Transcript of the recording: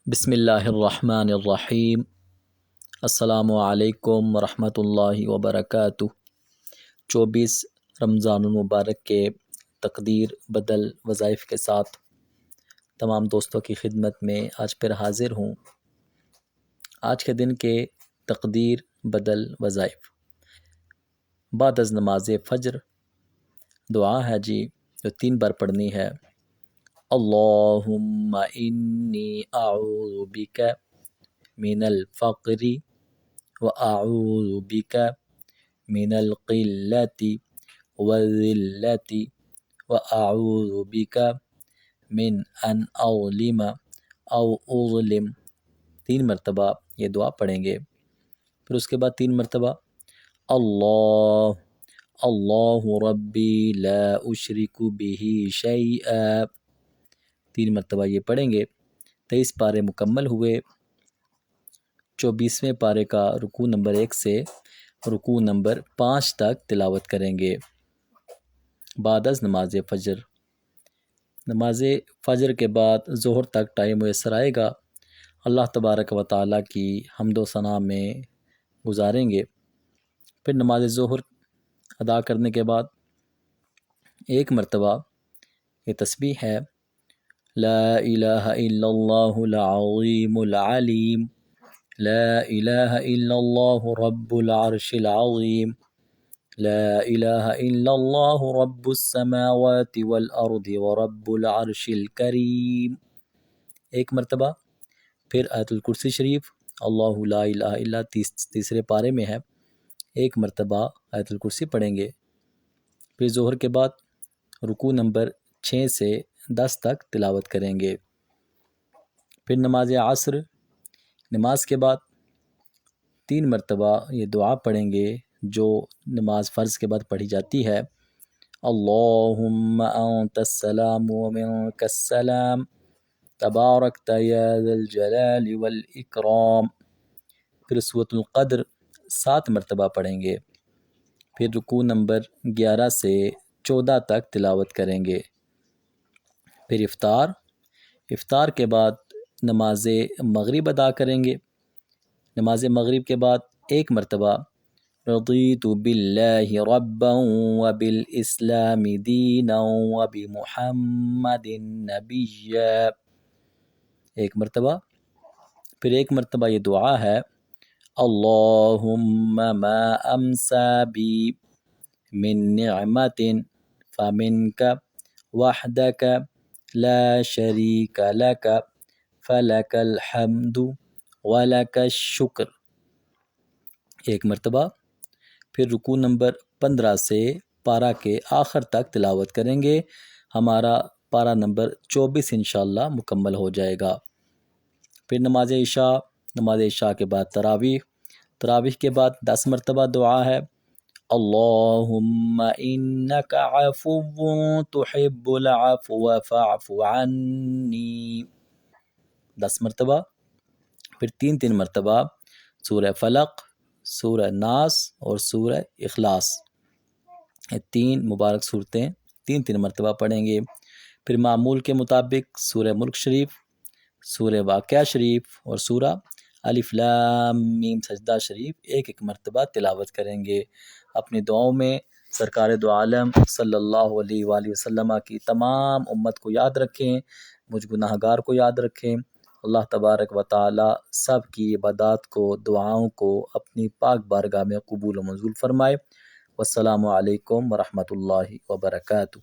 بسم اللہ الرحمن الرحیم۔ السلام علیکم ورحمۃ اللہ وبرکاتہ۔ 24 رمضان المبارک کے تقدیر بدل وظائف کے ساتھ تمام دوستوں کی خدمت میں آج پھر حاضر ہوں۔ آج کے دن کے تقدیر بدل وظائف: بعد از نماز فجر دعا ہے جو 3 بار پڑھنی ہے۔ اللہم انی اعوذ بک من الفقر واعوذ بک من القلۃ والذلۃ واعوذ بک من ان اظلم او اظلم۔ 3 مرتبہ یہ دعا پڑھیں گے۔ پھر اس کے بعد 3 مرتبہ اللہ ربی لا اشرک بہ شیئا۔ 3 مرتبہ یہ پڑھیں گے۔ 23 پارے مکمل ہوئے۔ 24ویں پارے کا رکوع نمبر 1 سے رکوع نمبر 5 تک تلاوت کریں گے۔ بعد از نماز فجر، نماز فجر کے بعد ظہر تک ٹائم میسر آئے گا، اللہ تبارک و تعالیٰ کی حمد و ثنا میں گزاریں گے۔ پھر نماز ظہر ادا کرنے کے بعد 1 مرتبہ یہ تسبیح ہے: لا الہ الا اللہ العظیم العلیم، لا الہ الا اللہ رب العرش العظیم، لا الہ الا اللہ رب السماوات والارض ورب العرش الکریم۔ 1 مرتبہ پھر آیت الکرسی شریف، اللہ لا الہ الا تیسرے پارے میں ہے، 1 مرتبہ آیت الکرسی پڑھیں گے۔ پھر ظہر کے بعد رکوع نمبر 6 سے 10 تک تلاوت کریں گے۔ پھر نماز عصر، نماز کے بعد 3 مرتبہ یہ دعا پڑھیں گے جو نماز فرض کے بعد پڑھی جاتی ہے: اللہم انت السلام ومنک السلام تبارکت یا ذا الجلال والاکرام۔ پھر سورۃ القدر 7 مرتبہ پڑھیں گے۔ پھر رکوع نمبر 11 سے 14 تک تلاوت کریں گے۔ پھر افطار کے بعد نماز مغرب ادا کریں گے۔ نماز مغرب کے بعد 1 مرتبہ رضیت باللہ ربا وبالاسلام دینا وبمحمد نبیا، 1 مرتبہ۔ پھر 1 مرتبہ یہ دعا ہے: اللہم ما امسا بی من نعمت فمنک وحدک لا شریک لک فلک الحمد ولک الشکر، 1 مرتبہ۔ پھر رکوع نمبر 15 سے پارہ کے آخر تک تلاوت کریں گے۔ ہمارا پارہ نمبر 24 انشاءاللہ مکمل ہو جائے گا۔ پھر نماز عشاء کے بعد تراویح کے بعد 10 مرتبہ دعا ہے: اللہم انک عفو تحب العفو فاعف عنی، 10 مرتبہ۔ پھر 3 مرتبہ سورہ فلق، سورہ ناس اور سورہ اخلاص، یہ 3 مبارک صورتیں 3 مرتبہ پڑھیں گے۔ پھر معمول کے مطابق سورہ ملک شریف، سورہ واقعہ شریف اور سورہ الف لام میم سجدہ شریف 1 مرتبہ تلاوت کریں گے۔ اپنی دعاؤں میں سرکار دو عالم صلی اللہ علیہ وآلہ وسلم کی تمام امت کو یاد رکھیں، مجھ گناہ گار کو یاد رکھیں۔ اللہ تبارک و تعالی سب کی عبادات کو، دعاؤں کو اپنی پاک بارگاہ میں قبول و منظور فرمائے۔ والسلام علیکم ورحمۃ اللہ وبرکاتہ۔